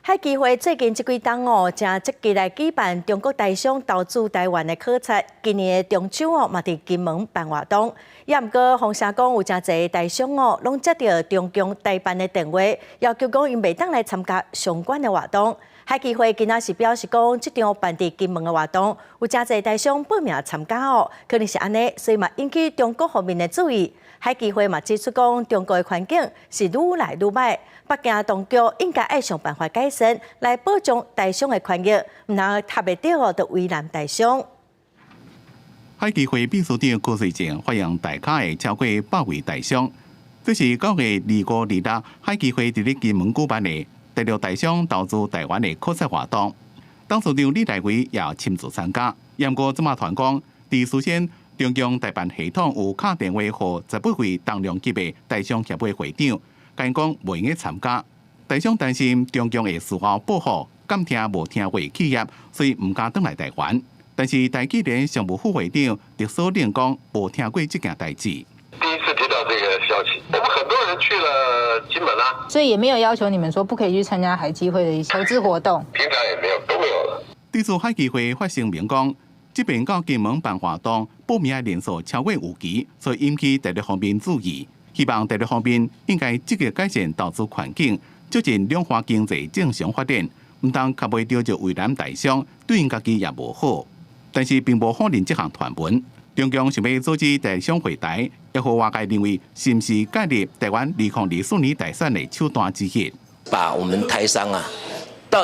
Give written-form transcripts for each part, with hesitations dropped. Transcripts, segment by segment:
海基会最近这几档正积极来举办中国台商投资台湾的考察。今年的中秋嘛伫金门办活动，也毋过风声讲有真侪台商拢接到中共台办的电话，要求讲因袂当来参加相关的活动。海基会今仔是表示讲，这场办伫金门的活动有真侪台商报名参加可能是安尼，所以嘛引起中国方面的注意。海基会嘛指出讲，中国的环境是愈来愈歹，北京当局应该爱想办法改善，来保障台商的权益，唔通踏袂到就为难台商。海基会秘书长郭瑞正欢迎大家的超过100位台商。这是9月25、26，海基会伫咧金门举办的第6台商投资台湾的考察活动。董事长李大为也亲自参加。不过，这马团讲，伫事先中共台办系统有打电话予18位重量级的台商协会会长，甲因讲袂用参加。台商担心中共会事后报复敢听无听话企业，所以唔敢返来台湾。但是台积电常务副会长狄锁令讲，无听过这件代志。第一次听到这个消息，我们很多人去了金门啦，所以也没有要求你们说不可以去参加海基会的一些投资活动，平常也没有，都没有了。这次海基会发声明讲，这边到金门办活动，报名的人数超过5期，所以引起大陆方面注意。希望大陆方面应该积极改善投资环境，促进两岸经济正常发展，唔通卡袂到就为难台商，对因家己也无好。但是并无否认这项传闻。中共想要组织台商会台，也互外界认为是不是介入台湾2024年大选的手段之一。把我们台商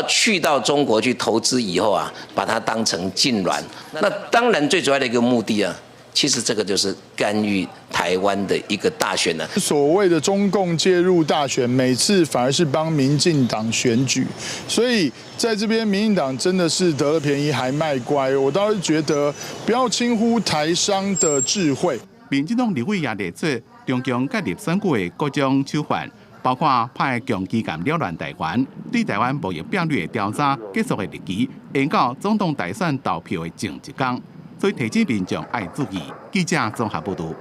去到中国去投资以后把它当成禁卵。那当然最主要的一个目的其实这个就是干预台湾的一个大选了。所谓的中共介入大选，每次反而是帮民进党选举，所以在这边民进党真的是得了便宜还卖乖。我倒是觉得不要轻忽台商的智慧。民进党立委也列出中共介入选举的各种手法，包括派强机构扰乱台湾，对台湾贸易变率的调查结束的日期延到总统大选投票的前一天。所以提醒民众爱注意。记者综合报道。